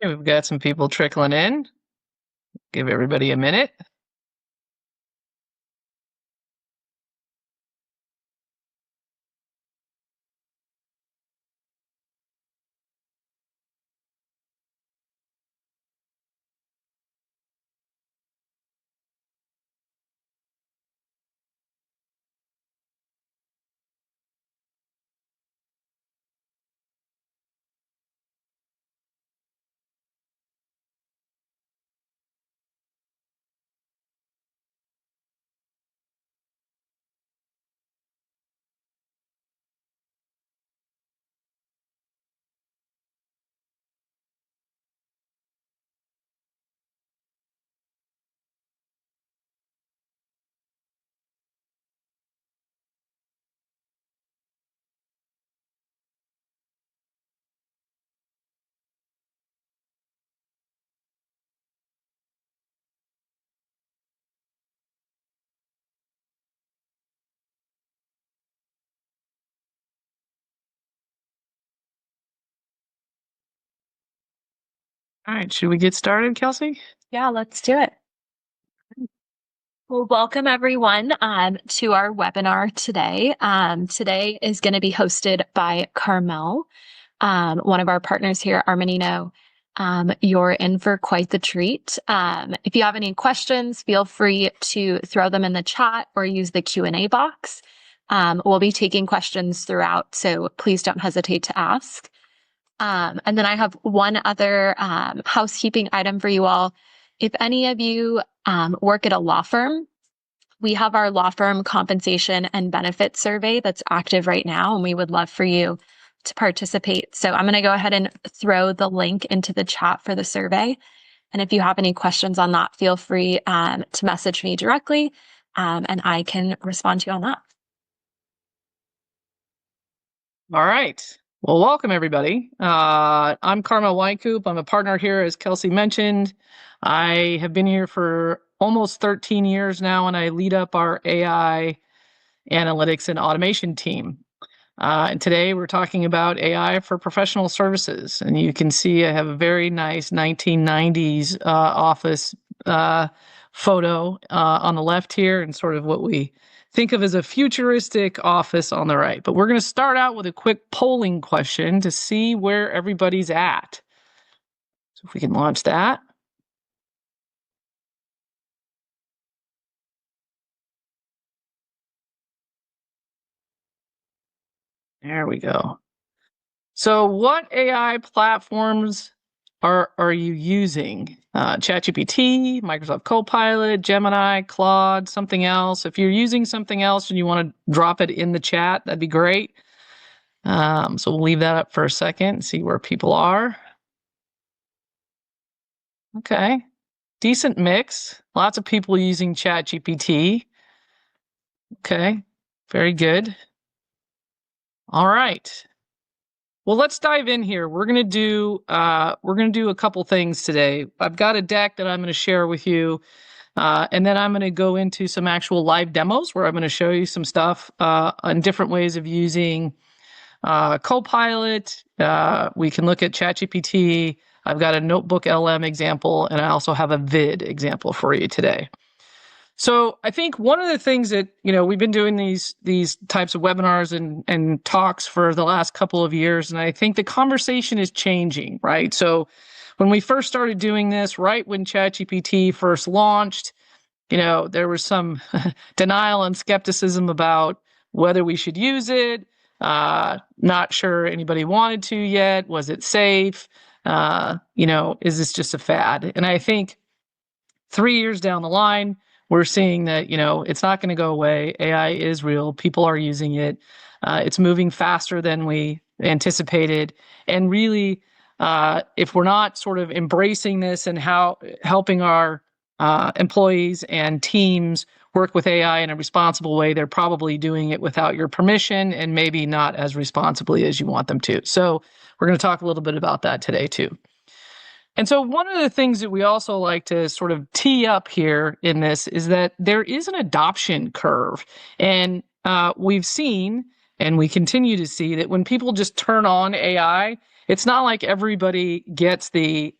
Okay, we've got some people trickling in. Give everybody a minute. All right, should we get started, Kelsey? Yeah, let's do it. Well, welcome everyone to our webinar today. Today is going to be hosted by Carmel, one of our partners here at Armanino. You're in for quite the treat. If you have any questions, feel free to throw them in the chat or use the Q&A box. We'll be taking questions throughout, so please don't hesitate to ask. And then I have one other housekeeping item for you all. If any of you work at a law firm, we have our law firm compensation and benefits survey that's active right now, and we would love for you to participate. So I'm going to go ahead and throw the link into the chat for the survey. And if you have any questions on that, feel free to message me directly, and I can respond to you on that. All right. Well, welcome everybody. I'm Carmel Wynkoop. I'm a partner here, as Kelsey mentioned. I have been here for almost 13 years now, and I lead up our AI analytics and automation team. And today we're talking about AI for professional services. And you can see I have a very nice 1990s office photo on the left here, and sort of what we think of as a futuristic office on the right. But we're going to start out with a quick polling question to see where everybody's at. So if we can launch that. There we go. So what AI platforms are you using? ChatGPT, Microsoft Copilot, Gemini, Claude, something else? If you're using something else and you want to drop it in the chat, that'd be great. So we'll leave that up for a second and see where people are. Okay, decent mix. Lots of people using ChatGPT. Okay, very good. All right. Well, let's dive in here. We're gonna do a couple things today. I've got a deck that I'm going to share with you, and then I'm going to go into some actual live demos where I'm going to show you some stuff on different ways of using Copilot. We can look at ChatGPT. I've got a Notebook LM example, and I also have a vid example for you today. So I think one of the things that, we've been doing these types of webinars and talks for the last couple of years, and I think the conversation is changing, right? So when we first started doing this, right when ChatGPT first launched, there was some denial and skepticism about whether we should use it. Not sure anybody wanted to yet. Was it safe? Is this just a fad? And I think 3 years down the line, we're seeing that, it's not going to go away. AI is real. People are using it. It's moving faster than we anticipated. And really, if we're not sort of embracing this and helping our employees and teams work with AI in a responsible way, they're probably doing it without your permission and maybe not as responsibly as you want them to. So we're going to talk a little bit about that today too. And so one of the things that we also like to sort of tee up here in this is that there is an adoption curve. And we've seen, and we continue to see, that when people just turn on AI, it's not like everybody gets the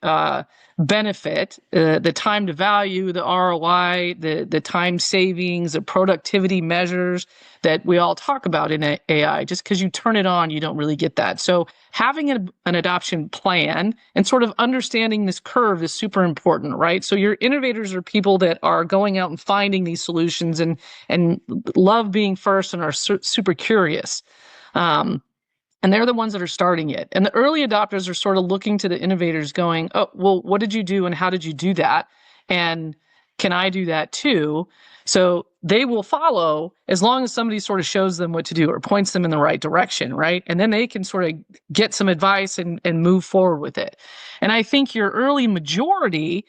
benefit, the time to value, the ROI, the time savings, the productivity measures that we all talk about in AI. Just because you turn it on, you don't really get that. So having an adoption plan and sort of understanding this curve is super important, right? So your innovators are people that are going out and finding these solutions and love being first and are super curious. And they're the ones that are starting it. And the early adopters are sort of looking to the innovators going, oh, well, what did you do and how did you do that? And can I do that too? So they will follow as long as somebody sort of shows them what to do or points them in the right direction, right? And then they can sort of get some advice and move forward with it. And I think your early majority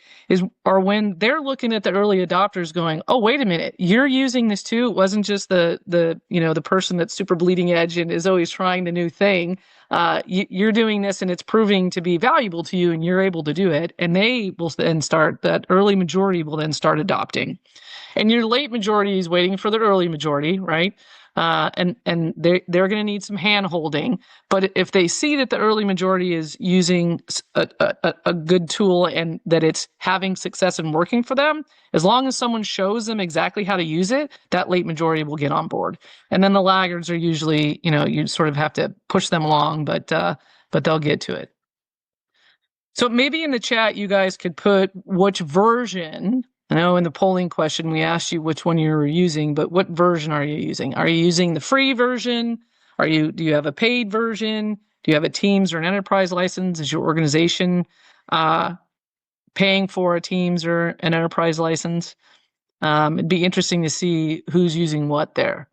are when they're looking at the early adopters going, oh, wait a minute, you're using this too. It wasn't just the person that's super bleeding edge and is always trying the new thing. You're doing this and it's proving to be valuable to you and you're able to do it. And they will then that early majority will then start adopting. And your late majority is waiting for the early majority, right? And they're going to need some hand holding. But if they see that the early majority is using a good tool and that it's having success and working for them, as long as someone shows them exactly how to use it, that late majority will get on board. And then the laggards are usually, you sort of have to push them along, but they'll get to it. So maybe in the chat, you guys could put which version. I know in the polling question, we asked you which one you were using, but what version are you using? Are you using the free version? Do you have a paid version? Do you have a Teams or an enterprise license? Is your organization paying for a Teams or an enterprise license? It'd be interesting to see who's using what there.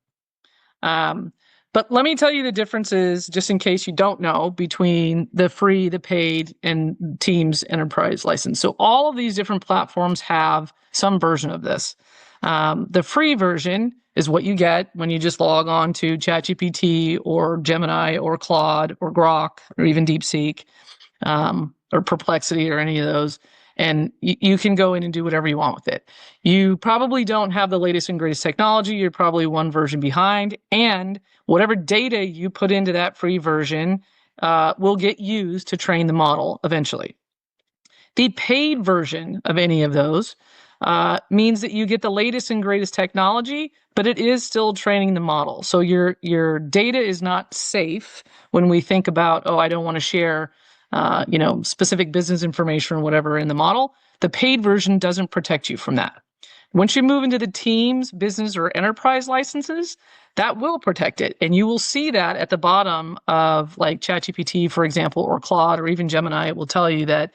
But let me tell you the differences, just in case you don't know, between the free, the paid, and Teams enterprise license. So all of these different platforms have some version of this. The free version is what you get when you just log on to ChatGPT or Gemini or Claude or Grok or even DeepSeek or Perplexity or any of those. And you can go in and do whatever you want with it. You probably don't have the latest and greatest technology. You're probably one version behind. And whatever data you put into that free version will get used to train the model eventually. The paid version of any of those means that you get the latest and greatest technology, but it is still training the model. So your data is not safe when we think about, oh, I don't want to share specific business information or whatever in the model. The paid version doesn't protect you from that. Once you move into the Teams, business, or enterprise licenses, that will protect it. And you will see that at the bottom of like ChatGPT, for example, or Claude, or even Gemini. It will tell you that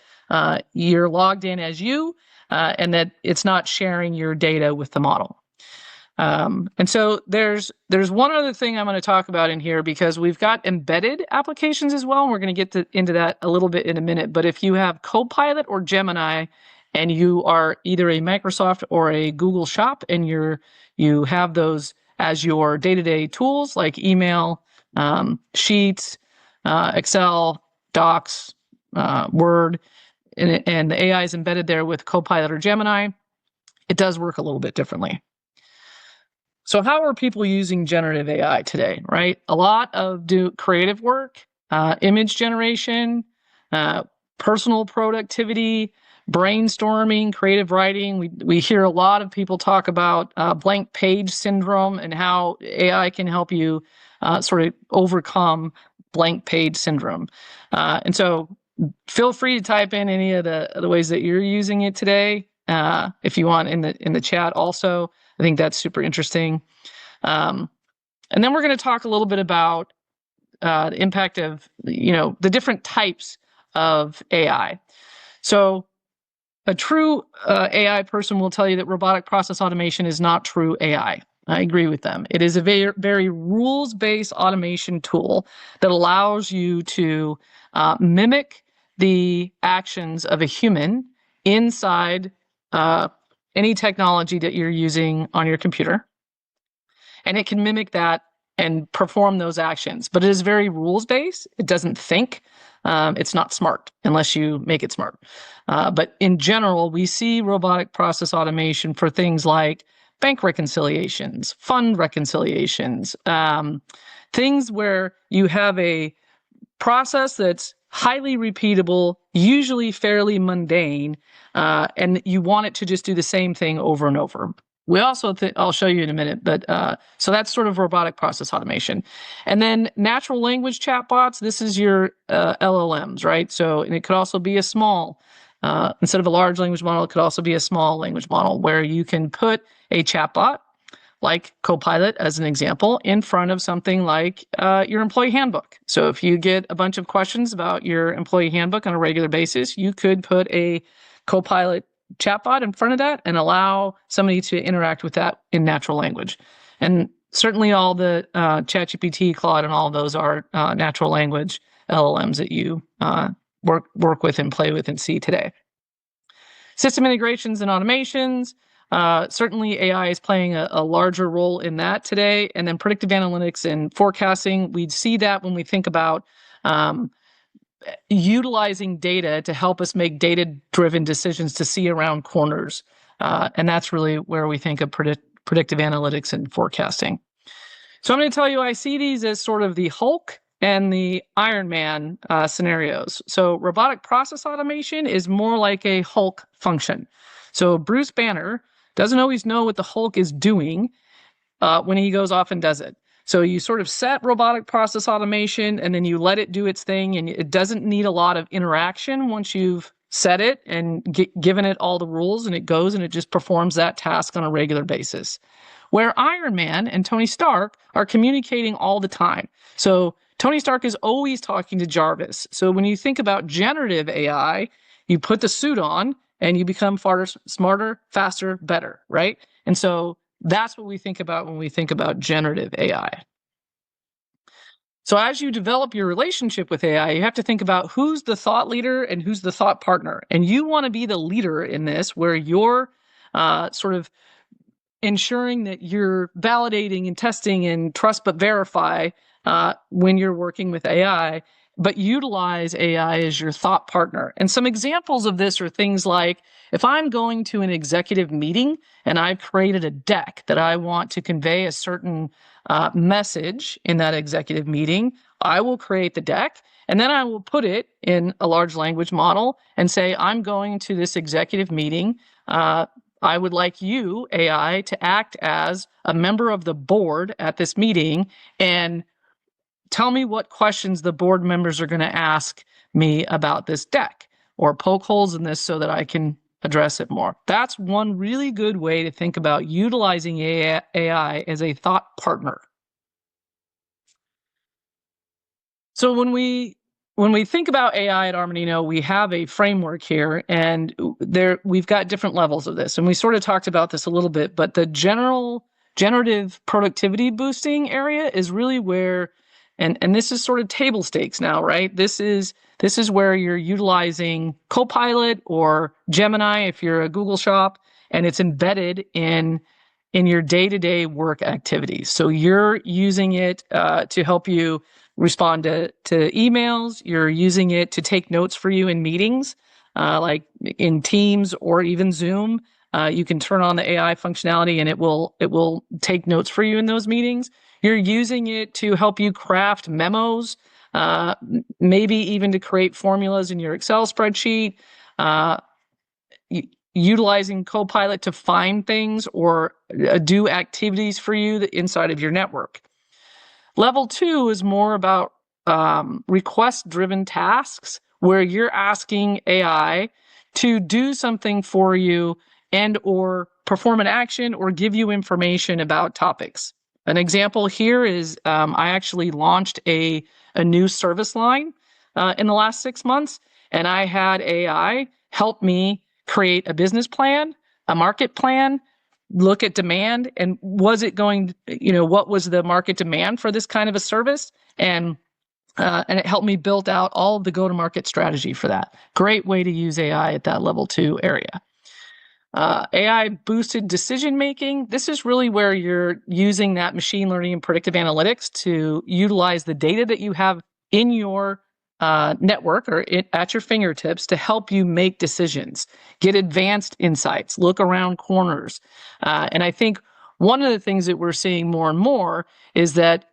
you're logged in as you, and that it's not sharing your data with the model. And so there's one other thing I'm going to talk about in here, because we've got embedded applications as well. And we're going to get into that a little bit in a minute. But if you have Copilot or Gemini, and you are either a Microsoft or a Google shop, and you have those as your day-to-day tools like email, Sheets, Excel, Docs, Word, and the AI is embedded there with Copilot or Gemini, it does work a little bit differently. So how are people using generative AI today, right? A lot of creative work, image generation, personal productivity, brainstorming, creative writing. We hear a lot of people talk about blank page syndrome and how AI can help you sort of overcome blank page syndrome. And so feel free to type in any of the ways that you're using it today, if you want, in the chat also. I think that's super interesting. And then we're going to talk a little bit about the impact of, the different types of AI. So a true AI person will tell you that robotic process automation is not true AI. I agree with them. It is a very, very rules-based automation tool that allows you to mimic the actions of a human inside any technology that you're using on your computer. And it can mimic that and perform those actions. But it is very rules-based. It doesn't think. It's not smart unless you make it smart. But in general, we see robotic process automation for things like bank reconciliations, fund reconciliations, things where you have a process that's highly repeatable, usually fairly mundane, and you want it to just do the same thing over and over. We also, I'll show you in a minute, but so that's sort of robotic process automation. And then natural language chatbots, this is your LLMs, right? So, and it could also be a small, instead of a large language model, it could also be a small language model where you can put a chatbot like Copilot, as an example, in front of something like your employee handbook. So if you get a bunch of questions about your employee handbook on a regular basis, you could put a Copilot chatbot in front of that and allow somebody to interact with that in natural language. And certainly all the ChatGPT, Claude, and all of those are natural language LLMs that you work with and play with and see today. System integrations and automations. Certainly AI is playing a larger role in that today. And then predictive analytics and forecasting, we'd see that when we think about utilizing data to help us make data-driven decisions to see around corners. And that's really where we think of predictive analytics and forecasting. So I'm going to tell you, I see these as sort of the Hulk and the Iron Man scenarios. So robotic process automation is more like a Hulk function. So Bruce Banner doesn't always know what the Hulk is doing when he goes off and does it. So you sort of set robotic process automation and then you let it do its thing, and it doesn't need a lot of interaction once you've set it and given it all the rules, and it goes and it just performs that task on a regular basis. Where Iron Man and Tony Stark are communicating all the time. So Tony Stark is always talking to Jarvis. So when you think about generative AI, you put the suit on and you become smarter, faster, better, right? And so that's what we think about when we think about generative AI. So as you develop your relationship with AI, you have to think about who's the thought leader and who's the thought partner. And you want to be the leader in this, where you're sort of ensuring that you're validating and testing and trust but verify when you're working with AI, but utilize AI as your thought partner. And some examples of this are things like, if I'm going to an executive meeting and I've created a deck that I want to convey a certain message in that executive meeting, I will create the deck and then I will put it in a large language model and say, I'm going to this executive meeting. I would like you, AI, to act as a member of the board at this meeting and tell me what questions the board members are going to ask me about this deck, or poke holes in this so that I can address it more. That's one really good way to think about utilizing AI as a thought partner. So when we think about AI at Armanino, we have a framework here, and we've got different levels of this. And we sort of talked about this a little bit, but the general generative productivity boosting area is really where, and this is sort of table stakes now, right? This is where you're utilizing Copilot or Gemini if you're a Google shop, and it's embedded in your day-to-day work activities. So you're using it to help you respond to emails. You're using it to take notes for you in meetings, like in Teams or even Zoom. You can turn on the AI functionality and it will take notes for you in those meetings. You're using it to help you craft memos, maybe even to create formulas in your Excel spreadsheet. Utilizing Copilot to find things or do activities for you inside of your network. Level 2 is more about request-driven tasks, where you're asking AI to do something for you and or perform an action or give you information about topics. An example here is I actually launched a new service line in the last 6 months, and I had AI help me create a business plan, a market plan, look at demand, and was it going, what was the market demand for this kind of a service? And it helped me build out all of the go-to-market strategy for that. Great way to use AI at that level 2 area. AI boosted decision making. This is really where you're using that machine learning and predictive analytics to utilize the data that you have in your network or at your fingertips to help you make decisions, get advanced insights, look around corners. And I think one of the things that we're seeing more and more is that,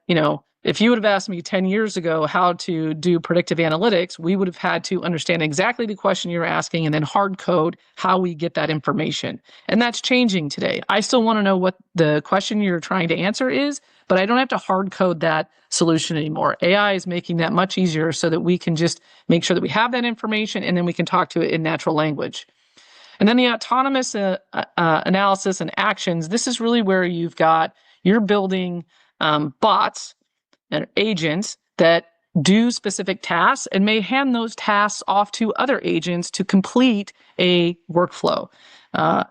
if you would have asked me 10 years ago how to do predictive analytics, we would have had to understand exactly the question you're asking and then hard code how we get that information. And that's changing today. I still want to know what the question you're trying to answer is, but I don't have to hard code that solution anymore. AI is making that much easier so that we can just make sure that we have that information and then we can talk to it in natural language. And then the autonomous analysis and actions, this is really where you're building bots and agents that do specific tasks and may hand those tasks off to other agents to complete a workflow.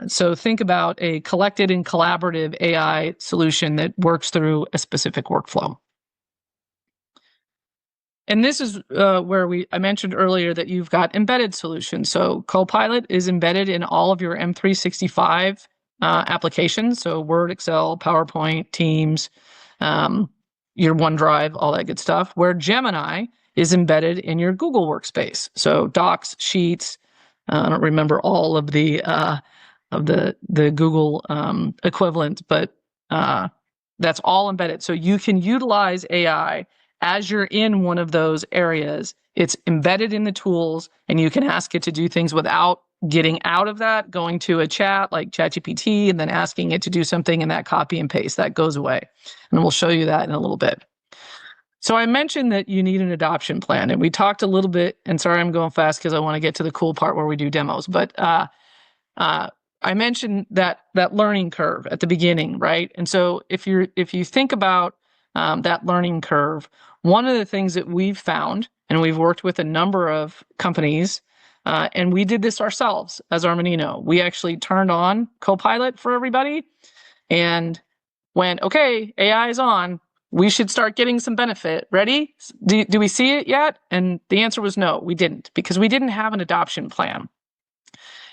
So think about a collected and collaborative AI solution that works through a specific workflow. And this is where I mentioned earlier that you've got embedded solutions. So Copilot is embedded in all of your M365 applications. So Word, Excel, PowerPoint, Teams, your OneDrive, all that good stuff, where Gemini is embedded in your Google Workspace. So Docs, Sheets, I don't remember all of the Google equivalent, but that's all embedded. So you can utilize AI as you're in one of those areas. It's embedded in the tools, and you can ask it to do things without getting out of that, going to a chat like ChatGPT, and then asking it to do something in that copy and paste. That goes away. And we'll show you that in a little bit. So I mentioned that you need an adoption plan, and we talked a little bit, and sorry, I'm going fast because I want to get to the cool part where we do demos, but I mentioned that learning curve at the beginning, right? And so if you think about that learning curve, one of the things that we've found, and we've worked with a number of companies, and we did this ourselves as Armanino. We actually turned on Copilot for everybody and went, okay, AI is on. We should start getting some benefit. Ready? Do we see it yet? And the answer was no, we didn't, because we didn't have an adoption plan.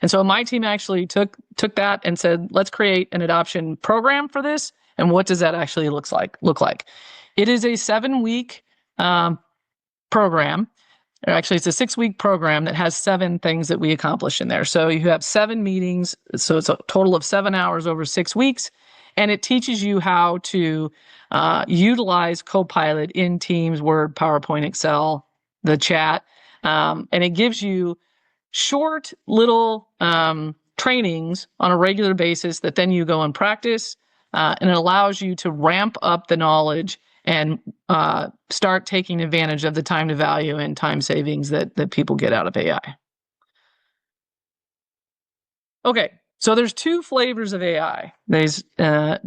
And so my team actually took that and said, let's create an adoption program for this. And what does that actually look like? It is a 7-week program. Actually, it's a 6-week program that has 7 things that we accomplish in there. So you have 7 meetings. So it's a total of 7 hours over 6 weeks. And it teaches you how to utilize Copilot in Teams, Word, PowerPoint, Excel, the chat. And it gives you short little trainings on a regular basis that then you go and practice. And it allows you to ramp up the knowledge and start taking advantage of the time to value and time savings that people get out of AI. Okay, so there's 2 flavors of AI. There's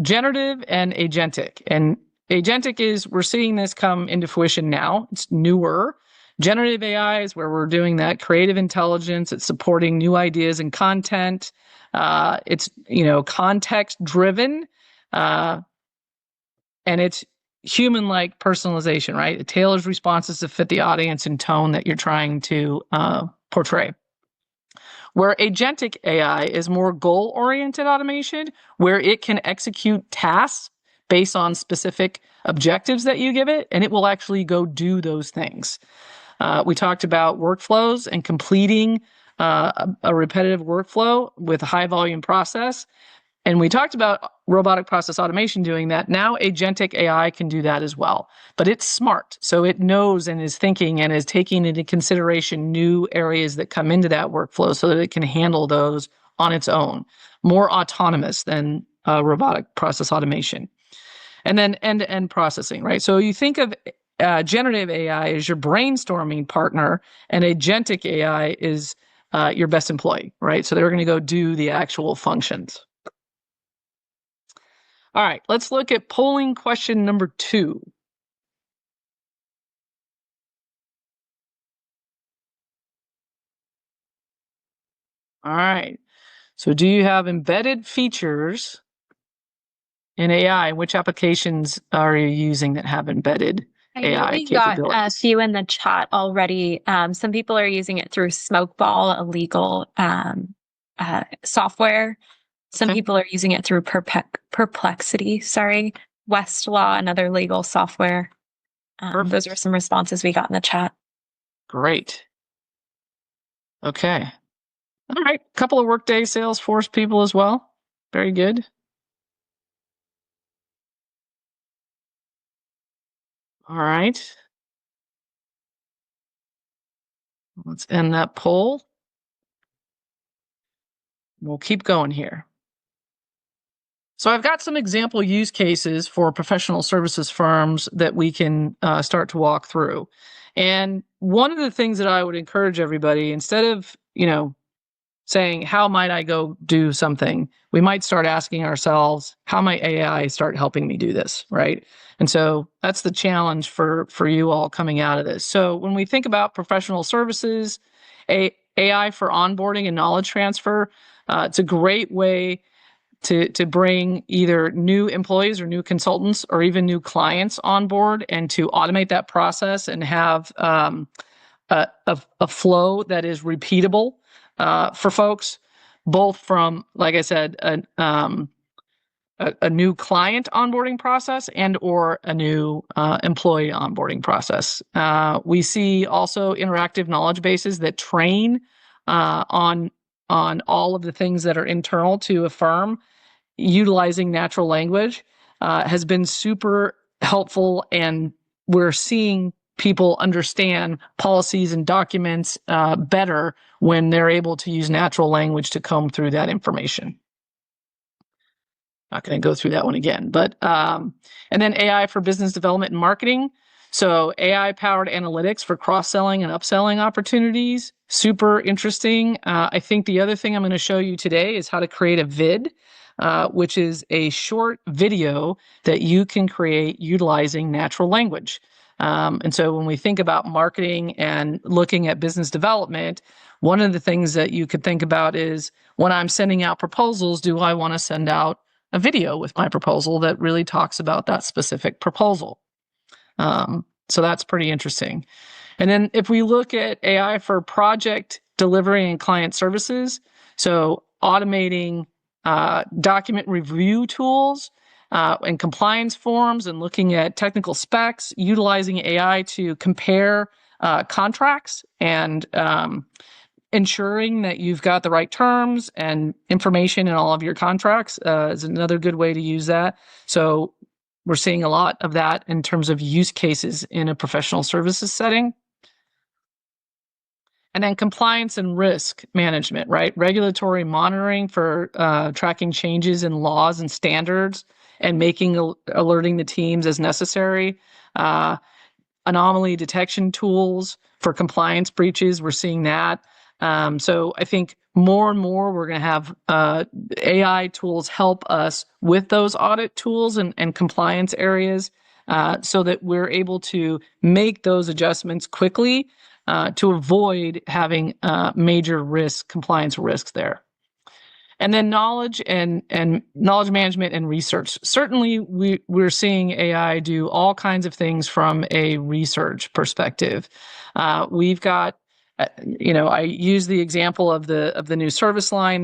generative and agentic. And agentic is, we're seeing this come into fruition now. It's newer. Generative AI is where we're doing that creative intelligence. It's supporting new ideas and content. It's context driven, and it's human-like personalization, right? It tailors responses to fit the audience and tone that you're trying to portray. Where agentic AI is more goal-oriented automation, where it can execute tasks based on specific objectives that you give it, and it will actually go do those things. We talked about workflows and completing a repetitive workflow with a high-volume process. And we talked about robotic process automation doing that. Now agentic AI can do that as well. But it's smart. So it knows and is thinking and is taking into consideration new areas that come into that workflow so that it can handle those on its own. More autonomous than robotic process automation. And then end-to-end processing, right? So you think of generative AI as your brainstorming partner, and agentic AI is your best employee, right? So they're going to go do the actual functions. All right, let's look at polling question number 2. All right, so do you have embedded features in AI? Which applications are you using that have embedded AI capabilities? Got a few in the chat already. Some people are using it through Smokeball, a legal software. Some people are using it through Perplexity, Westlaw, another legal software. Those are some responses we got in the chat. Great. Okay. All right. A couple of Workday Salesforce people as well. Very good. All right. Let's end that poll. We'll keep going here. So I've got some example use cases for professional services firms that we can start to walk through. And one of the things that I would encourage everybody, instead of, saying, how might I go do something? We might start asking ourselves, how might AI start helping me do this, right? And so that's the challenge for you all coming out of this. So when we think about professional services, AI for onboarding and knowledge transfer, it's a great way to bring either new employees or new consultants or even new clients on board and to automate that process and have a flow that is repeatable for folks, both from, like I said, a new client onboarding process and or a new employee onboarding process. We see also interactive knowledge bases that train on all of the things that are internal to a firm. Utilizing natural language has been super helpful, and we're seeing people understand policies and documents better when they're able to use natural language to comb through that information. Not going to go through that one again, but and then AI for business development and marketing. So AI powered analytics for cross-selling and upselling opportunities. Super interesting. I think the other thing I'm going to show you today is how to create a vid, which is a short video that you can create utilizing natural language. And so when we think about marketing and looking at business development, one of the things that you could think about is when I'm sending out proposals, do I want to send out a video with my proposal that really talks about that specific proposal? So that's pretty interesting. And then if we look at AI for project delivery and client services, so automating document review tools and compliance forms and looking at technical specs, utilizing AI to compare contracts and ensuring that you've got the right terms and information in all of your contracts is another good way to use that. So we're seeing a lot of that in terms of use cases in a professional services setting. And then compliance and risk management, right? Regulatory monitoring for tracking changes in laws and standards and alerting the teams as necessary. Anomaly detection tools for compliance breaches, we're seeing that. So I think more and more we're going to have AI tools help us with those audit tools and compliance areas so that we're able to make those adjustments quickly to avoid having major compliance risks there. And then knowledge and knowledge management and research. Certainly, we're seeing AI do all kinds of things from a research perspective. We've got, I use the example of the new service line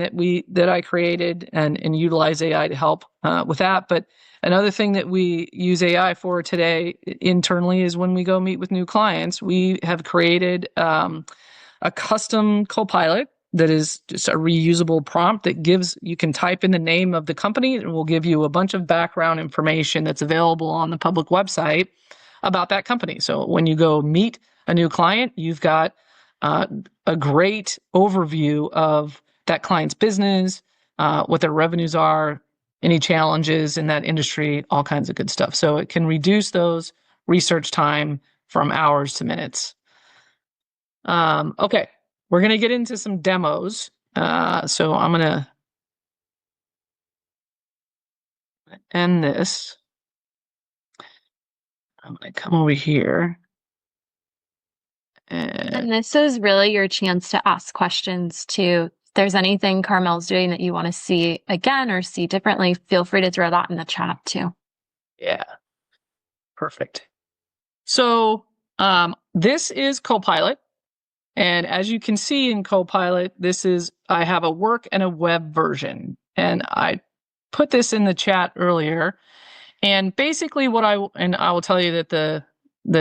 that I created and utilize AI to help with that. But another thing that we use AI for today internally is when we go meet with new clients, we have created a custom Copilot that is just a reusable prompt that you can type in the name of the company and will give you a bunch of background information that's available on the public website about that company. So when you go meet a new client, you've got a great overview of that client's business, what their revenues are, any challenges in that industry, all kinds of good stuff. So it can reduce those research time from hours to minutes. Okay, we're going to get into some demos. So I'm going to end this. I'm going to come over here. And this is really your chance to ask questions too. If there's anything Carmel's doing that you want to see again or see differently, feel free to throw that in the chat too. Yeah, perfect. So this is Copilot. And as you can see in Copilot, I have a work and a web version. And I put this in the chat earlier. And basically I will tell you that the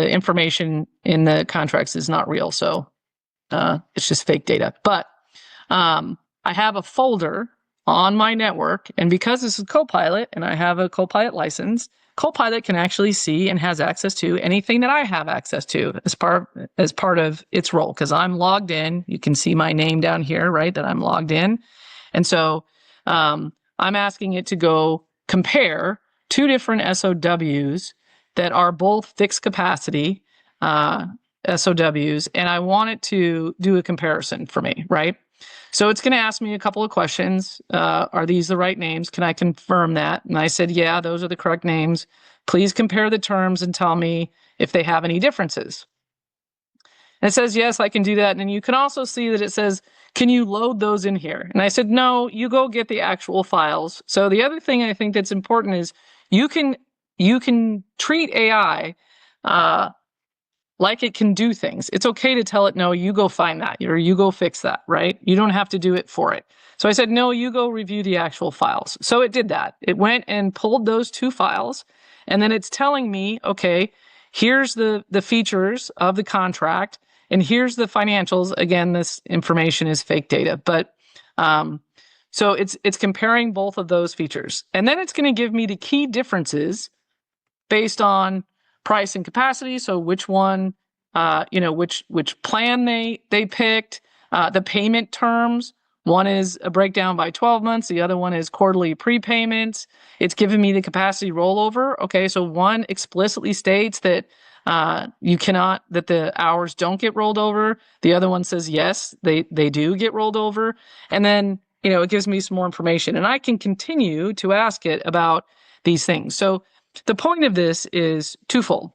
information in the contracts is not real. So it's just fake data. But I have a folder on my network. And because this is Copilot and I have a Copilot license, Copilot can actually see and has access to anything that I have access to as part of its role, because I'm logged in. You can see my name down here, right, that I'm logged in. And so I'm asking it to go compare two different SOWs that are both fixed capacity SOWs, and I want it to do a comparison for me, right? So it's going to ask me a couple of questions. Are these the right names? Can I confirm that? And I said, yeah, those are the correct names. Please compare the terms and tell me if they have any differences. And it says, yes, I can do that. And then you can also see that it says, can you load those in here? And I said, no, you go get the actual files. So the other thing I think that's important is you can treat AI like it can do things. It's okay to tell it, no, you go find that, or you go fix that, right? You don't have to do it for it. So I said, no, you go review the actual files. So it did that. It went and pulled those two files, and then it's telling me, okay, here's the features of the contract, and here's the financials. Again, this information is fake data, but so it's comparing both of those features. And then it's going to give me the key differences based on price and capacity. So which one, which plan they picked, the payment terms. One is a breakdown by 12 months. The other one is quarterly prepayments. It's giving me the capacity rollover. Okay, so one explicitly states that that the hours don't get rolled over. The other one says, yes, they do get rolled over. And then, it gives me some more information. And I can continue to ask it about these things. So the point of this is twofold.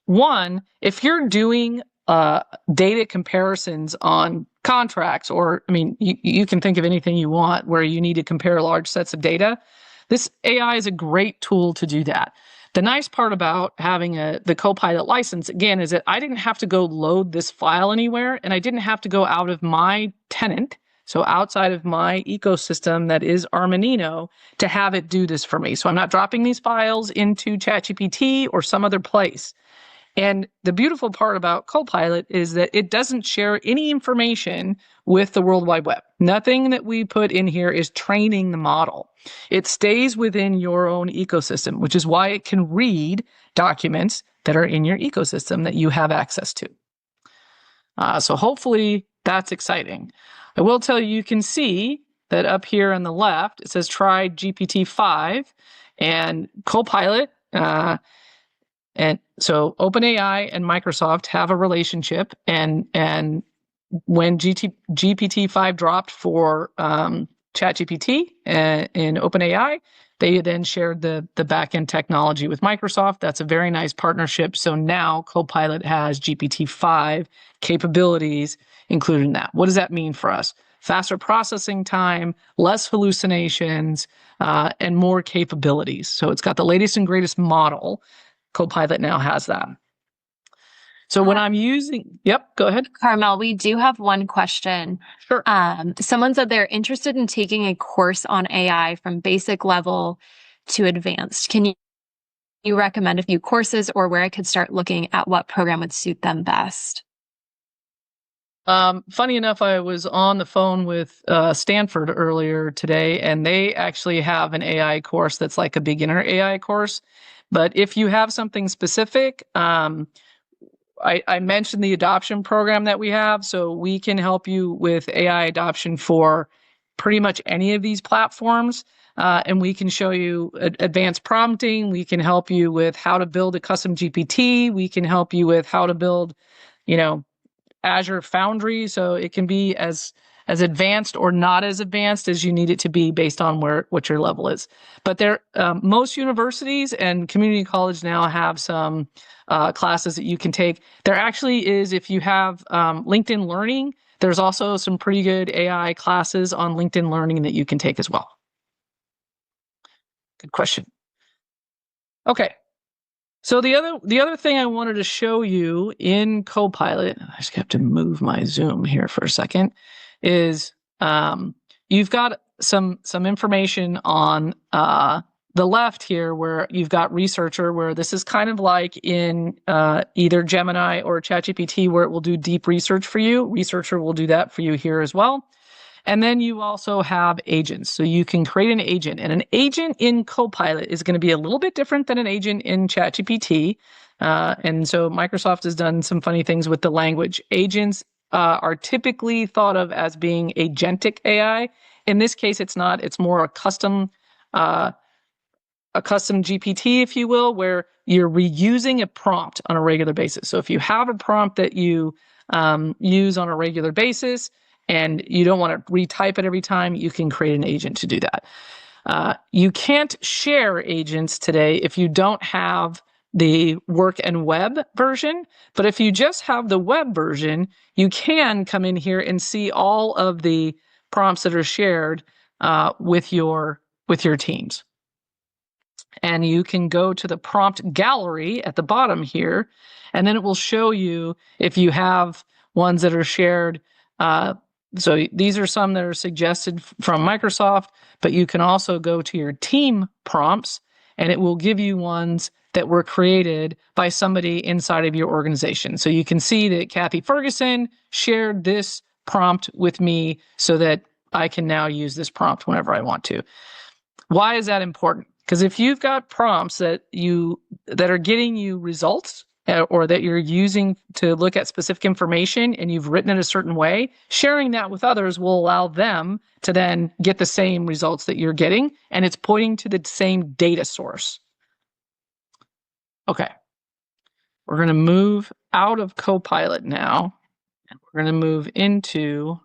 One, if you're doing data comparisons on contracts, or, you can think of anything you want where you need to compare large sets of data, this AI is a great tool to do that. The nice part about having the Copilot license, again, is that I didn't have to go load this file anywhere, and I didn't have to go out of my tenant, so outside of my ecosystem that is Armanino, to have it do this for me. So I'm not dropping these files into ChatGPT or some other place. And the beautiful part about Copilot is that it doesn't share any information with the World Wide Web. Nothing that we put in here is training the model. It stays within your own ecosystem, which is why it can read documents that are in your ecosystem that you have access to. So hopefully that's exciting. I will tell you, you can see that up here on the left, it says try GPT-5 and Copilot. And so OpenAI and Microsoft have a relationship. And when GPT-5 dropped for ChatGPT in OpenAI, they then shared the backend technology with Microsoft. That's a very nice partnership. So now Copilot has GPT-5 capabilities included in that. What does that mean for us? Faster processing time, less hallucinations, and more capabilities. So it's got the latest and greatest model. Copilot now has that. So when I'm using, yep, go ahead. Carmel, we do have one question. Sure. Someone said they're interested in taking a course on AI from basic level to advanced. Can you recommend a few courses or where I could start looking at what program would suit them best? Funny enough, I was on the phone with Stanford earlier today, and they actually have an AI course that's like a beginner AI course. But if you have something specific, I mentioned the adoption program that we have, so we can help you with AI adoption for pretty much any of these platforms. And we can show you advanced prompting. We can help you with how to build a custom GPT. We can help you with how to build, Azure Foundry. So it can be as advanced or not as advanced as you need it to be based on what your level is. But most universities and community college now have some classes that you can take. There actually is, if you have LinkedIn Learning, there's also some pretty good AI classes on LinkedIn Learning that you can take as well. Good question. Okay. So the other thing I wanted to show you in Copilot, I just have to move my Zoom here for a second, is you've got some information on the left here where you've got Researcher, where this is kind of like in either Gemini or ChatGPT, where it will do deep research for you. Researcher will do that for you here as well. And then you also have agents. So you can create an agent, and an agent in Copilot is going to be a little bit different than an agent in ChatGPT. And so Microsoft has done some funny things with the language. Agents are typically thought of as being agentic AI. In this case, it's not. It's more a custom GPT, if you will, where you're reusing a prompt on a regular basis. So if you have a prompt that you use on a regular basis and you don't want to retype it every time, you can create an agent to do that. You can't share agents today if you don't have the work and web version. But if you just have the web version, you can come in here and see all of the prompts that are shared with your teams. And you can go to the prompt gallery at the bottom here, and then it will show you if you have ones that are shared. So these are some that are suggested from Microsoft, but you can also go to your team prompts, and it will give you ones that were created by somebody inside of your organization. So you can see that Kathy Ferguson shared this prompt with me so that I can now use this prompt whenever I want to. Why is that important? Because if you've got prompts that are getting you results or that you're using to look at specific information and you've written it a certain way, sharing that with others will allow them to then get the same results that you're getting, and it's pointing to the same data source. Okay, we're going to move out of Copilot now, and we're going to move into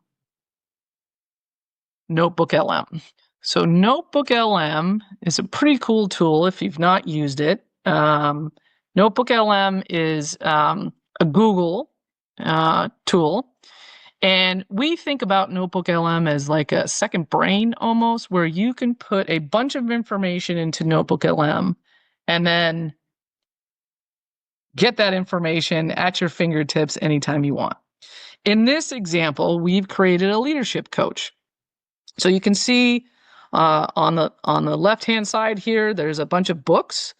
Notebook LM. So Notebook LM is a pretty cool tool if you've not used it. Notebook LM is a Google tool. And we think about Notebook LM as like a second brain almost, where you can put a bunch of information into Notebook LM and then get that information at your fingertips anytime you want. In this example, we've created a leadership coach. So you can see on the left-hand side here, there's a bunch of books.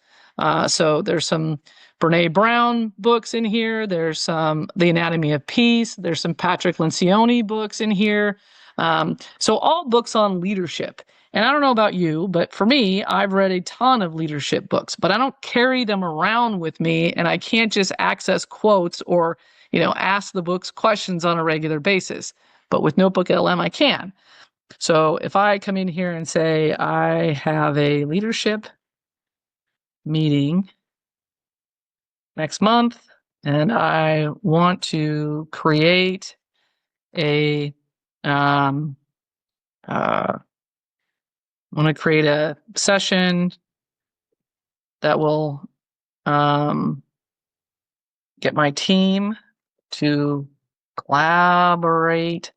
So there's some Brene Brown books in here. There's some The Anatomy of Peace. There's some Patrick Lencioni books in here. So all books on leadership. And I don't know about you, but for me, I've read a ton of leadership books, but I don't carry them around with me, and I can't just access quotes or, ask the books questions on a regular basis. But with Notebook LM, I can. So if I come in here and say, I have a leadership meeting next month, and I want to create a session that will get my team to collaborate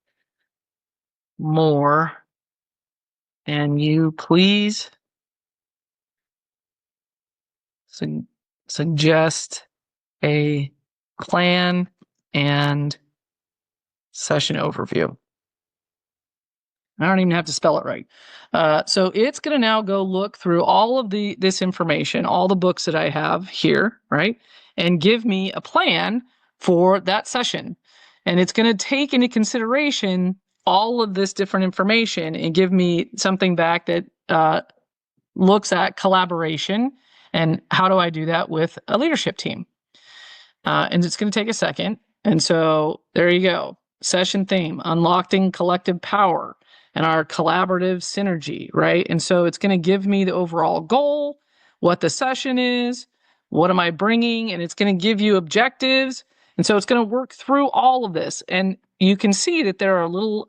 more, and you please suggest a plan and session overview. I don't even have to spell it right. So it's going to now go look through all of this information, all the books that I have here, right? And give me a plan for that session. And it's going to take into consideration all of this different information and give me something back that looks at collaboration and how do I do that with a leadership team. And it's going to take a second. And so there you go. Session theme, unlocking collective power and our collaborative synergy, right? And so it's going to give me the overall goal, what the session is, what am I bringing, and it's going to give you objectives. And so it's going to work through all of this. And you can see that there are little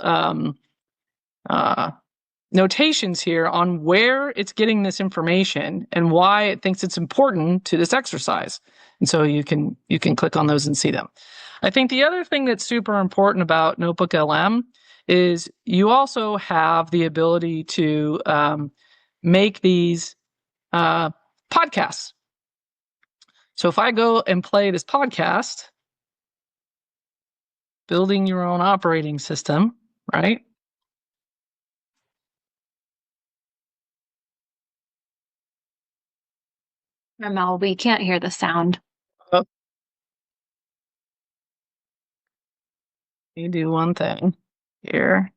notations here on where it's getting this information and why it thinks it's important to this exercise. And so you can click on those and see them. I think the other thing that's super important about Notebook LM is you also have the ability to make these podcasts. So if I go and play this podcast, building your own operating system, right? Mel, we can't hear the sound. Oh. You do one thing here.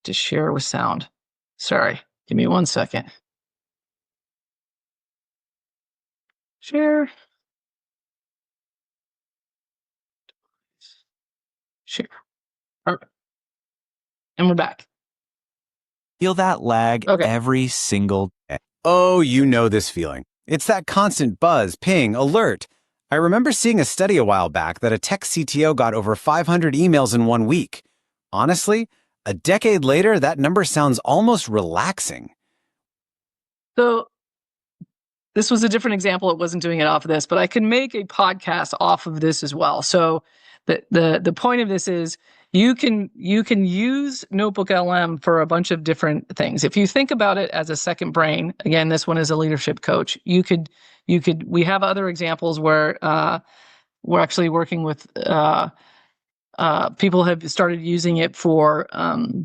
to share with sound. Sorry, give me 1 second. Share. Share. Perfect. And we're back. Feel that lag Okay. every single day. Oh, you know this feeling. It's that constant buzz, ping, alert. I remember seeing a study a while back that a tech CTO got over 500 emails in 1 week. Honestly, a decade later, that number sounds almost relaxing. So this was a different example. It wasn't doing it off of this, but I can make a podcast off of this as well. So the point of this is you can use Notebook LM for a bunch of different things. If you think about it as a second brain, again, this one is a leadership coach. We have other examples where we're actually working with people have started using it for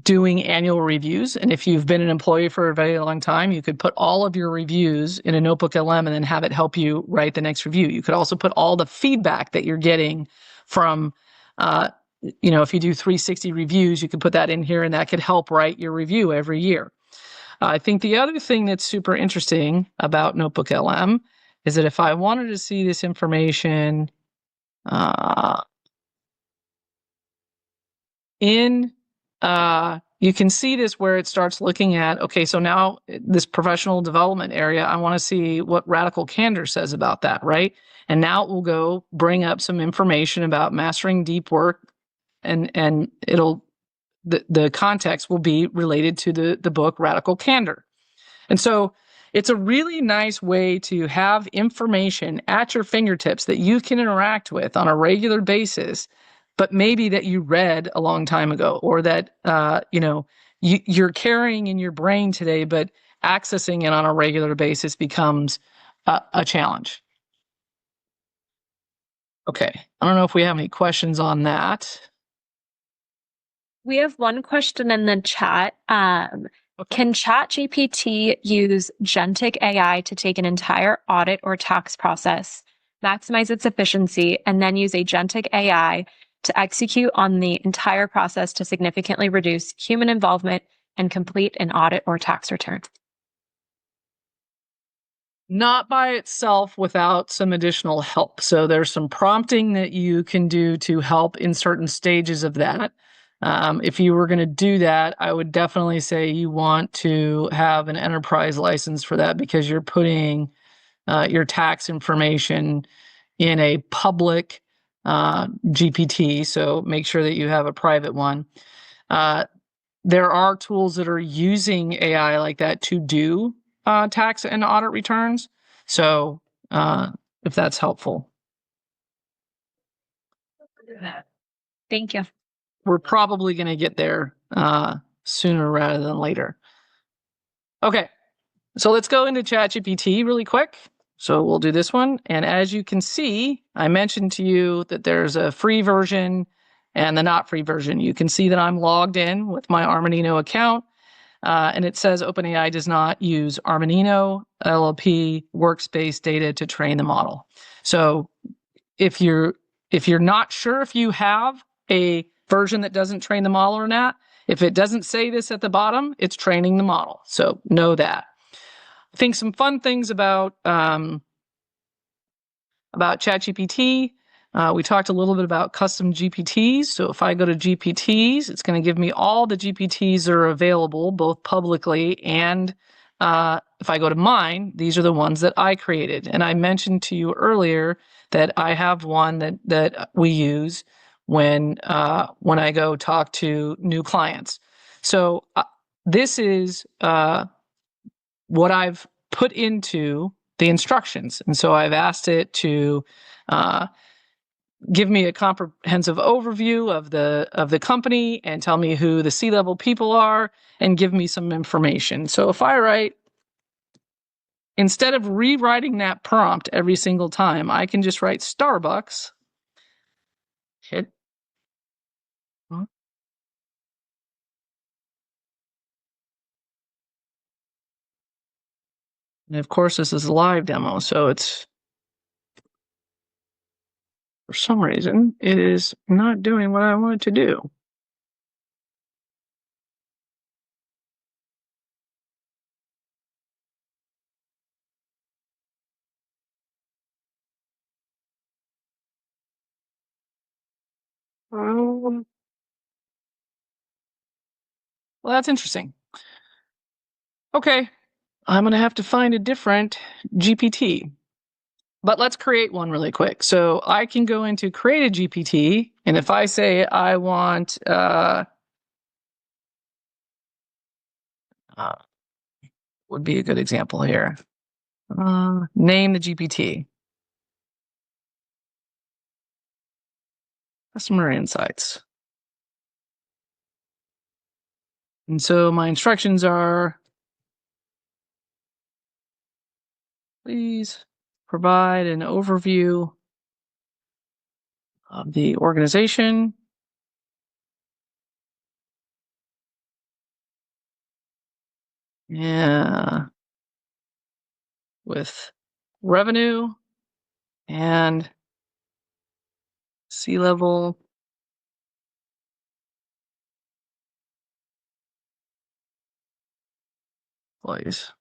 doing annual reviews. And if you've been an employee for a very long time, you could put all of your reviews in a Notebook LM and then have it help you write the next review. You could also put all the feedback that you're getting from, if you do 360 reviews, you could put that in here and that could help write your review every year. I think the other thing that's super interesting about Notebook LM is that if I wanted to see this information, you can see this where it starts looking at, okay, so now this professional development area, I want to see what Radical Candor says about that, right? And now it will go bring up some information about mastering deep work, and the context will be related to the book Radical Candor. And so it's a really nice way to have information at your fingertips that you can interact with on a regular basis, but maybe that you read a long time ago, or that you're carrying in your brain today, but accessing it on a regular basis becomes a challenge. Okay, I don't know if we have any questions on that. We have one question in the chat. Okay. Can ChatGPT use Gentic AI to take an entire audit or tax process, maximize its efficiency, and then use Agentic AI to execute on the entire process to significantly reduce human involvement and complete an audit or tax return? Not by itself, without some additional help. So there's some prompting that you can do to help in certain stages of that. If you were going to do that, I would definitely say you want to have an enterprise license for that, because you're putting your tax information in a public GPT. So make sure that you have a private one. There are tools that are using AI like that to do tax and audit returns. So if that's helpful. Thank you. We're probably going to get there sooner rather than later. Okay, so let's go into ChatGPT really quick. So we'll do this one. And as you can see, I mentioned to you that there's a free version and the not free version. You can see that I'm logged in with my Armanino account. And it says OpenAI does not use Armanino LLP workspace data to train the model. So if you're not sure if you have a version that doesn't train the model or not, if it doesn't say this at the bottom, it's training the model. So know that. I think some fun things about ChatGPT. We talked a little bit about custom GPTs. So if I go to GPTs, it's going to give me all the GPTs that are available, both publicly and if I go to mine, these are the ones that I created. And I mentioned to you earlier that I have one that we use when I go talk to new clients. So this is what I've put into the instructions. And so I've asked it to give me a comprehensive overview of the company and tell me who the C-level people are and give me some information. So if I write, instead of rewriting that prompt every single time, I can just write Starbucks, hit, and of course this is a live demo, so it's, for some reason, it is not doing what I want it to do. Well, that's interesting. Okay, I'm going to have to find a different GPT. But let's create one really quick. So I can go into create a GPT, and if I say I want would be a good example here. Name the GPT. Customer insights. And so my instructions are, please provide an overview of the organization. Yeah. With revenue and C-level employees.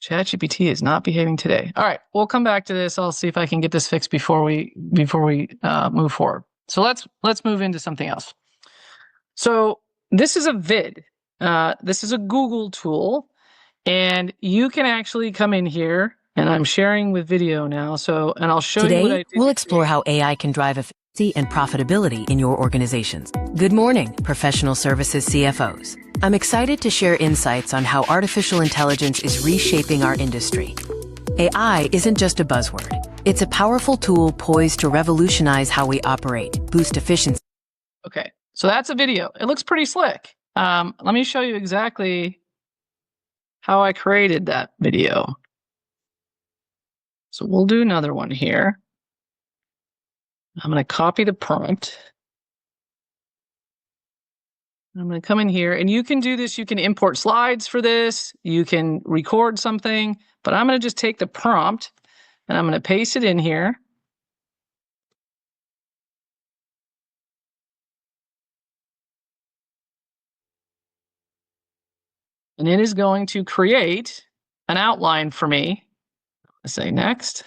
ChatGPT is not behaving today. All right, we'll come back to this. I'll see if I can get this fixed before we move forward. So let's move into something else. So this is a vid. This is a Google tool, and you can actually come in here. And I'm sharing with video now. And I'll show you what I Today, did. we'll explore how AI can drive efficiency and profitability in your organizations. Good morning, professional services CFOs. I'm excited to share insights on how artificial intelligence is reshaping our industry. AI isn't just a buzzword. It's a powerful tool poised to revolutionize how we operate, boost efficiency. Okay, so that's a video. It looks pretty slick. Let me show you exactly how I created that video. So we'll do another one here. I'm going to copy the prompt. I'm going to come in here, and you can do this. You can import slides for this. You can record something, but I'm going to just take the prompt and I'm going to paste it in here. And it is going to create an outline for me. I say next.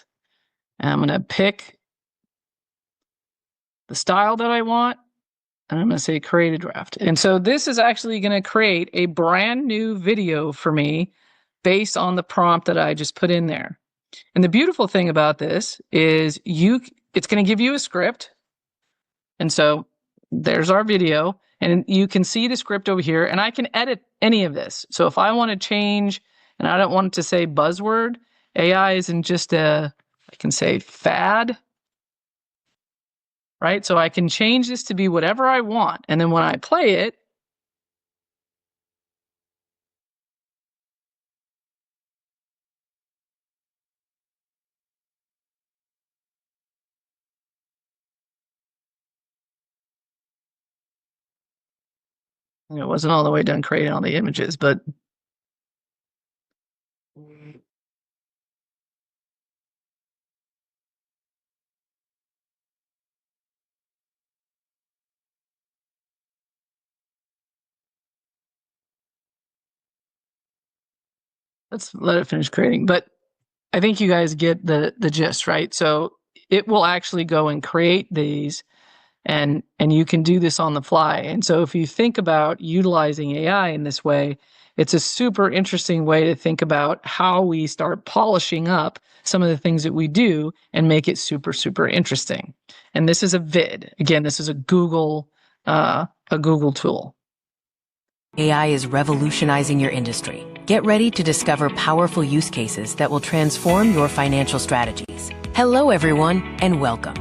And I'm going to pick the style that I want. And I'm going to say create a draft. And so this is actually going to create a brand new video for me based on the prompt that I just put in there. And the beautiful thing about this is it's going to give you a script. And so there's our video, and you can see the script over here, and I can edit any of this. So if I want to change, and I don't want it to say buzzword, AI isn't just I can say fad. Right? So I can change this to be whatever I want. And then when I play it, it wasn't all the way done creating all the images, but let's let it finish creating. But I think you guys get the gist, right? So it will actually go and create these, and you can do this on the fly. And so if you think about utilizing AI in this way, it's a super interesting way to think about how we start polishing up some of the things that we do and make it super, super interesting. And this is a vid. Again, this is a Google tool. AI is revolutionizing your industry. Get ready to discover powerful use cases that will transform your financial strategies. Hello, everyone, and welcome.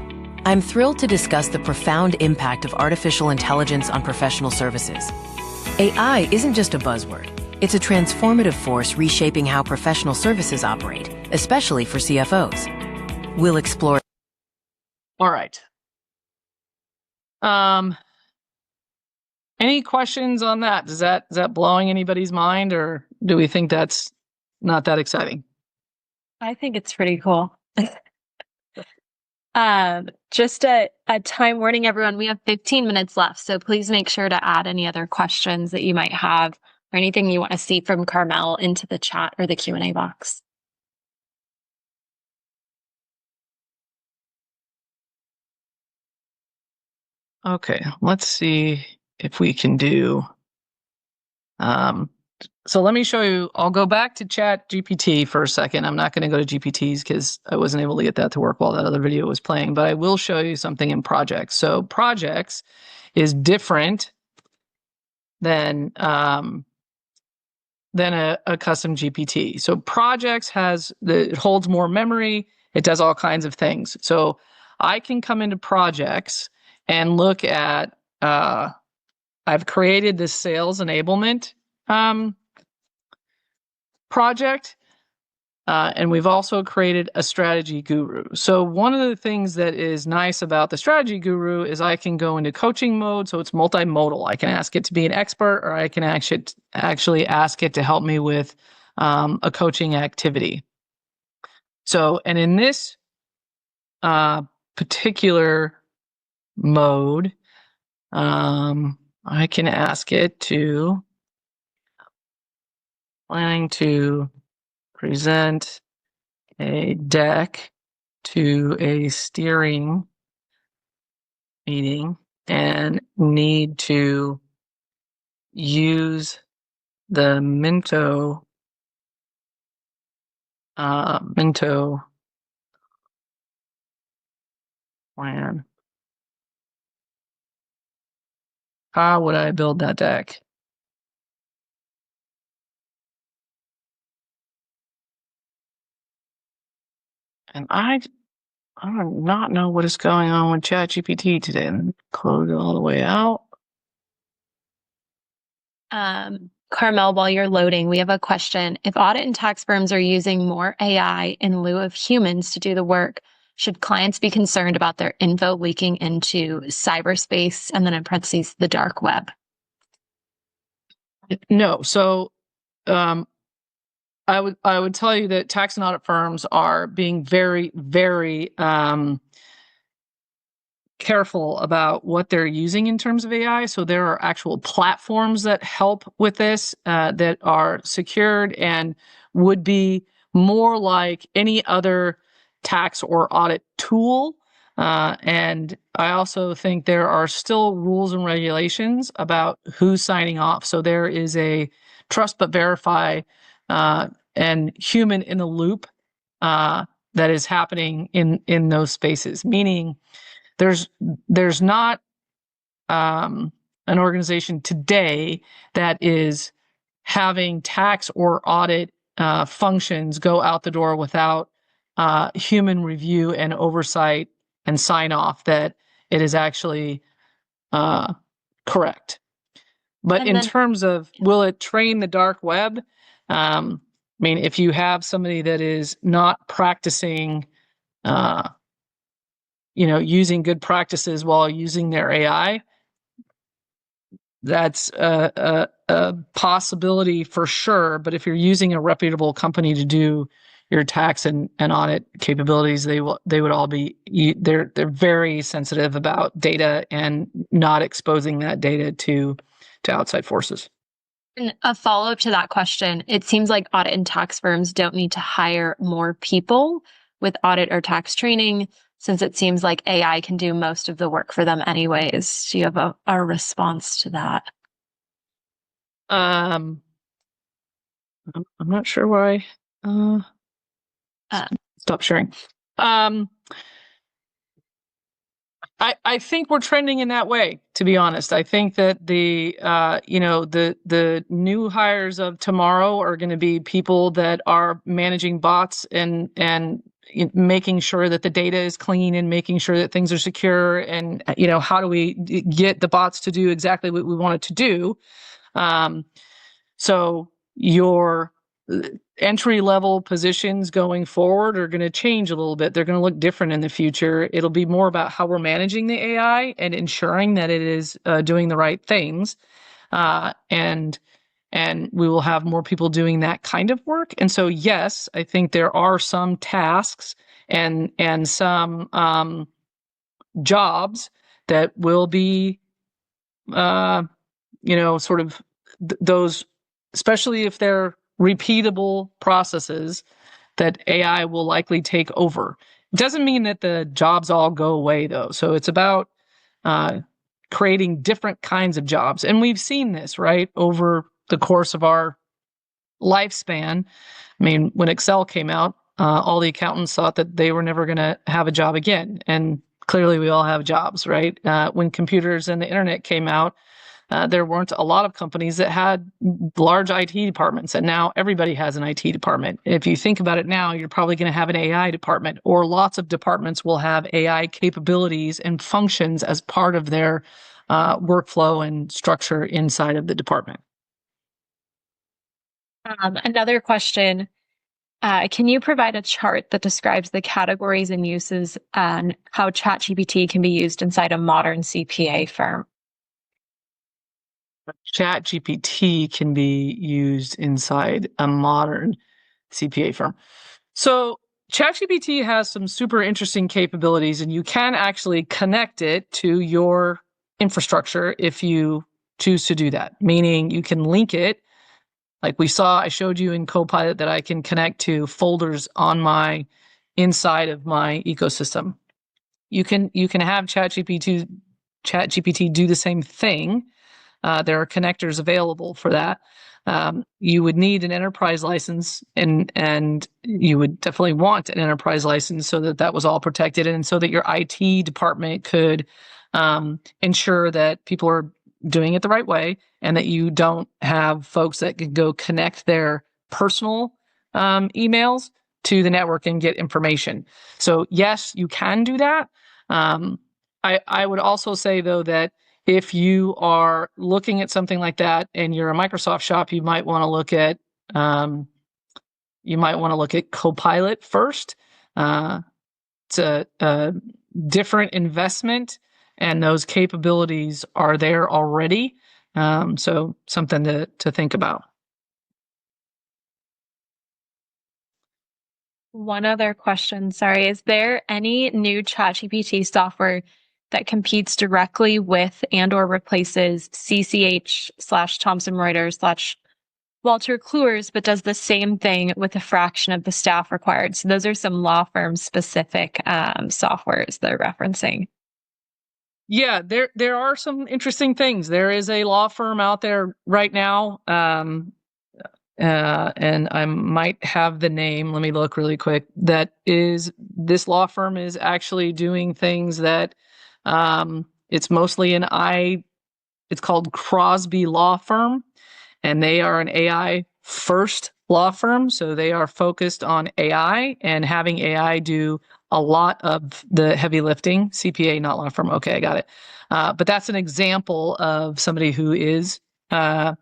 I'm thrilled to discuss the profound impact of artificial intelligence on professional services. AI isn't just a buzzword. It's a transformative force reshaping how professional services operate, especially for CFOs. We'll explore. All right. Any questions on that? Is that blowing anybody's mind, or do we think that's not that exciting? I think it's pretty cool. Just a time warning, everyone. We have 15 minutes left, so please make sure to add any other questions that you might have or anything you want to see from Carmel into the chat or the Q&A box. Okay, let's see if we can do. So let me show you. I'll go back to Chat GPT for a second. I'm not going to go to GPTs because I wasn't able to get that to work while that other video was playing, but I will show you something in projects. So projects is different than a custom GPT. So projects it holds more memory. It does all kinds of things. So I can come into projects and look at, I've created this sales enablement project, and we've also created a strategy guru. So one of the things that is nice about the strategy guru is I can go into coaching mode, so it's multimodal. I can ask it to be an expert, or I can actually ask it to help me with a coaching activity. So, and in this particular mode, I can ask it to planning to present a deck to a steering meeting and need to use the Minto plan. How would I build that deck? And I do not know what is going on with ChatGPT today. Let me close it all the way out. Carmel, while you're loading, we have a question. If audit and tax firms are using more AI in lieu of humans to do the work, should clients be concerned about their info leaking into cyberspace, and then in parentheses, the dark web? No. So I would tell you that tax and audit firms are being very, very careful about what they're using in terms of AI. So there are actual platforms that help with this that are secured and would be more like any other tax or audit tool. And I also think there are still rules and regulations about who's signing off. So there is a trust but verify and human in the loop that is happening in those spaces, meaning there's not an organization today that is having tax or audit functions go out the door without human review and oversight and sign off that it is actually correct. But in terms of will it train the dark web? I mean, if you have somebody that is not practicing using good practices while using their AI, that's a possibility for sure. But if you're using a reputable company to do your tax and audit capabilities, they would all be they're very sensitive about data and not exposing that data to outside forces. And a follow-up to that question, it seems like audit and tax firms don't need to hire more people with audit or tax training, since it seems like AI can do most of the work for them anyways. Do you have a response to that? I'm not sure why. Stop sharing. I think we're trending in that way, to be honest. I think that the new hires of tomorrow are going to be people that are managing bots and making sure that the data is clean and making sure that things are secure, and how do we get the bots to do exactly what we want it to do. So your entry-level positions going forward are going to change a little bit. They're going to look different in the future. It'll be more about how we're managing the AI and ensuring that it is doing the right things. And we will have more people doing that kind of work. And so, yes, I think there are some tasks and some jobs that will be, those especially if they're repeatable processes that AI will likely take over. It doesn't mean that the jobs all go away, though. So it's about creating different kinds of jobs. And we've seen this, right, over the course of our lifespan. I mean, when Excel came out, all the accountants thought that they were never going to have a job again. And clearly we all have jobs, right? When computers and the internet came out, there weren't a lot of companies that had large IT departments, and now everybody has an IT department. If you think about it now, you're probably going to have an AI department, or lots of departments will have AI capabilities and functions as part of their workflow and structure inside of the department. Another question. Can you provide a chart that describes the categories and uses and how ChatGPT can be used inside a modern CPA firm? ChatGPT can be used inside a modern CPA firm. So ChatGPT has some super interesting capabilities, and you can actually connect it to your infrastructure if you choose to do that, meaning you can link it. Like I showed you in Copilot that I can connect to folders on inside of my ecosystem. You can have ChatGPT do the same thing. There are connectors available for that. You would need an enterprise license, and you would definitely want an enterprise license so that was all protected, and so that your IT department could ensure that people are doing it the right way, and that you don't have folks that could go connect their personal emails to the network and get information. So yes, you can do that. I would also say, though, that if you are looking at something like that and you're a Microsoft shop, you might want to look at Copilot first. It's a different investment, and those capabilities are there already. So something to think about. One other question, sorry. Is there any new ChatGPT software that competes directly with and or replaces CCH / Thomson Reuters / Walter Kluwer's, but does the same thing with a fraction of the staff required? So those are some law firm specific softwares they're referencing. Yeah, there are some interesting things. There is a law firm out there right now, and I might have the name. Let me look really quick. This law firm is actually doing things that it's mostly it's called Crosby Law Firm, and they are an AI first law firm. So they are focused on AI and having AI do a lot of the heavy lifting. CPA, not law firm. Okay, I got it. But that's an example of somebody who is, so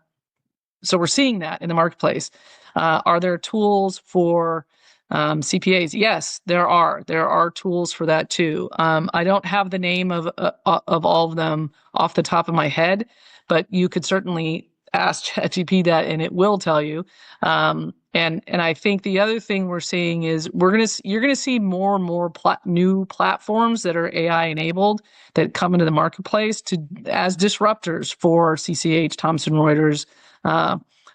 we're seeing that in the marketplace. Are there tools for CPAs? Yes, there are. There are tools for that too. I don't have the name of all of them off the top of my head, but you could certainly ask ChatGPT that, and it will tell you. And I think the other thing we're seeing is you're gonna see more and more new platforms that are AI enabled that come into the marketplace as disruptors for CCH, Thomson Reuters,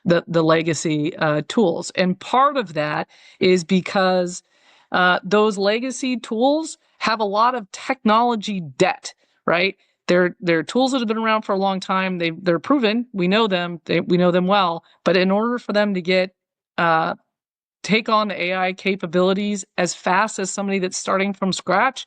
the legacy tools. And part of that is because those legacy tools have a lot of technology debt, right? They're tools that have been around for a long time. They're proven. We know them. We know them well. But in order for them to take on the AI capabilities as fast as somebody that's starting from scratch,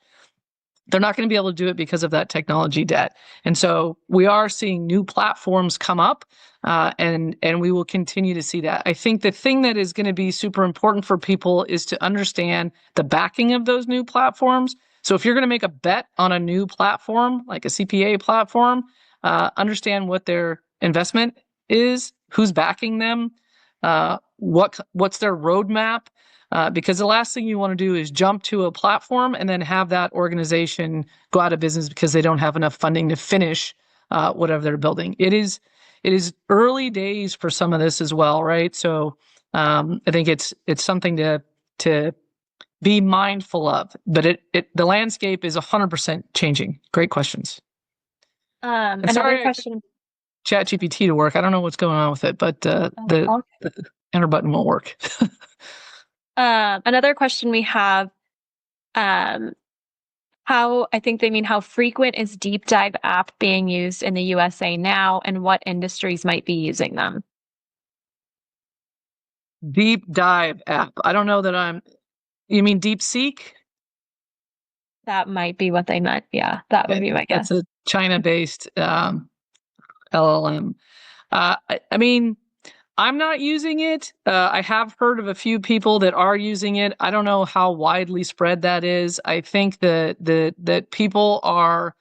they're not going to be able to do it because of that technology debt. And so we are seeing new platforms come up, and we will continue to see that. I think the thing that is going to be super important for people is to understand the backing of those new platforms. So if you're going to make a bet on a new platform, like a CPA platform, understand what their investment is, who's backing them, what's their roadmap, because the last thing you want to do is jump to a platform and then have that organization go out of business because they don't have enough funding to finish whatever they're building. It is early days for some of this as well, right? So I think it's something to be mindful of, but the landscape is 100% changing. Great questions. Another question. ChatGPT to work. I don't know what's going on with it, but the enter button won't work. Another question we have, I think they mean how frequent is Deep Dive app being used in the USA now, and what industries might be using them? Deep Dive app. I don't know that you mean DeepSeek? That might be what they meant. Yeah, that would be my guess. That's a China-based LLM. I mean, I'm not using it. I have heard of a few people that are using it. I don't know how widely spread that is. I think that people are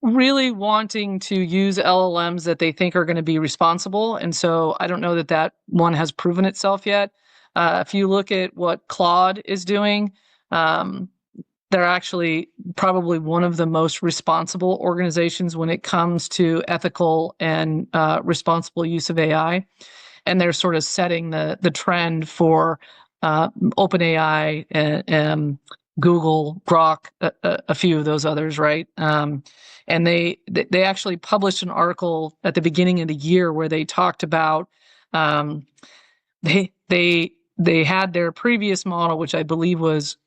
really wanting to use LLMs that they think are going to be responsible. And so I don't know that one has proven itself yet. If you look at what Claude is doing, they're actually probably one of the most responsible organizations when it comes to ethical and responsible use of AI. And they're sort of setting the trend for OpenAI and Google, Grok, a few of those others, right? And they actually published an article at the beginning of the year where they talked about they had their previous model, which I believe was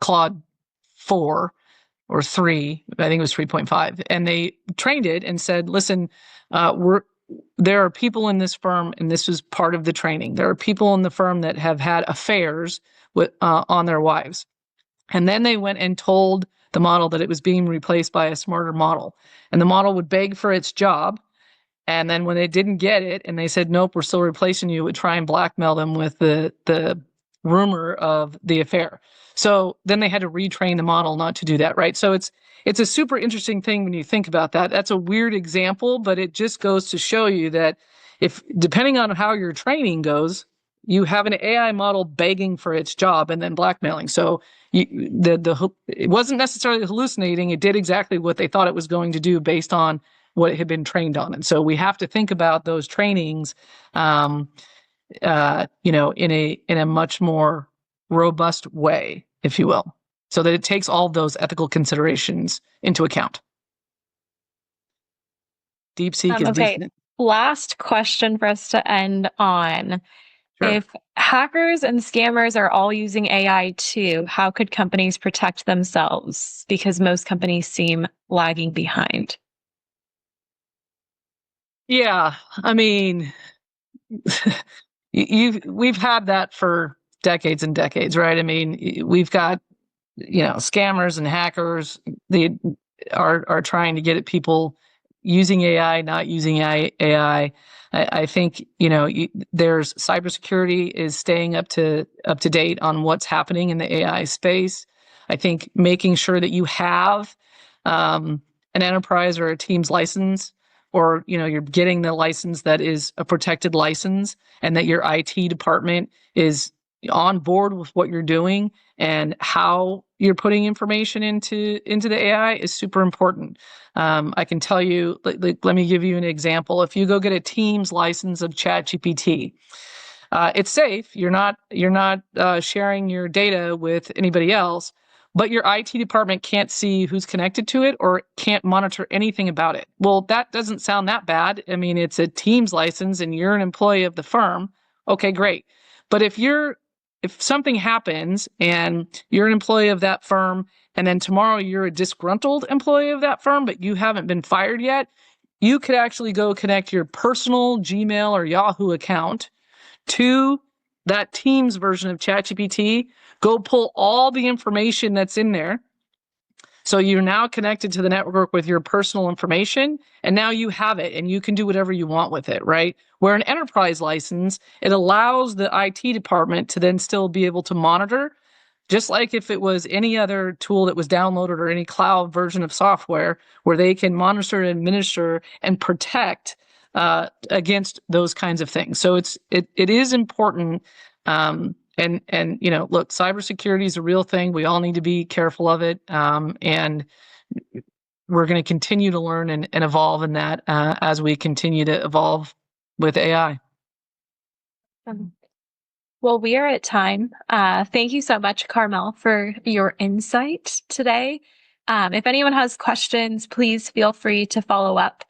Claude 4 or 3, I think it was 3.5, and they trained it and said, listen, there are people in this firm, and this was part of the training. There are people in the firm that have had affairs with on their wives. And then they went and told the model that it was being replaced by a smarter model. And the model would beg for its job. And then when they didn't get it and they said, nope, we're still replacing you, it would try and blackmail them with the rumor of the affair. So then they had to retrain the model not to do that, right? So it's a super interesting thing when you think about that. That's a weird example, but it just goes to show you that if, depending on how your training goes, you have an AI model begging for its job and then blackmailing. So it wasn't necessarily hallucinating. It did exactly what they thought it was going to do based on what it had been trained on. And so we have to think about those trainings, in a much more robust way, if you will, so that it takes all of those ethical considerations into account. DeepSeek is okay. decent. Last question for us to end on. Sure. If hackers and scammers are all using AI too, how could companies protect themselves? Because most companies seem lagging behind. Yeah, I mean, we've had that for decades and decades, right? I mean, we've got, scammers and hackers. They are trying to get at people using AI, not using AI. I think, there's cybersecurity is staying up to date on what's happening in the AI space. I think making sure that you have an enterprise or a Teams license, or you're getting the license that is a protected license, and that your IT department is on board with what you're doing and how you're putting information into the AI is super important. I can tell you, let me give you an example. If you go get a Teams license of ChatGPT, it's safe. You're not sharing your data with anybody else, but your IT department can't see who's connected to it or can't monitor anything about it. Well, that doesn't sound that bad. I mean, it's a Teams license and you're an employee of the firm. Okay, great. But if something happens and you're an employee of that firm, and then tomorrow you're a disgruntled employee of that firm, but you haven't been fired yet, you could actually go connect your personal Gmail or Yahoo account to that Teams version of ChatGPT, go pull all the information that's in there. So you're now connected to the network with your personal information, and now you have it, and you can do whatever you want with it, right? Where an enterprise license, it allows the IT department to then still be able to monitor, just like if it was any other tool that was downloaded or any cloud version of software, where they can monitor, administer, and protect against those kinds of things. So it is important. And look, cybersecurity is a real thing. We all need to be careful of it. And we're going to continue to learn and evolve in that as we continue to evolve with AI. Well, we are at time. Thank you so much, Carmel, for your insight today. If anyone has questions, please feel free to follow up.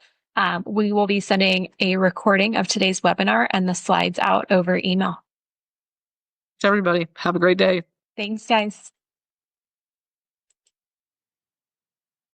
We will be sending a recording of today's webinar and the slides out over email. Everybody, have a great day. Thanks, guys.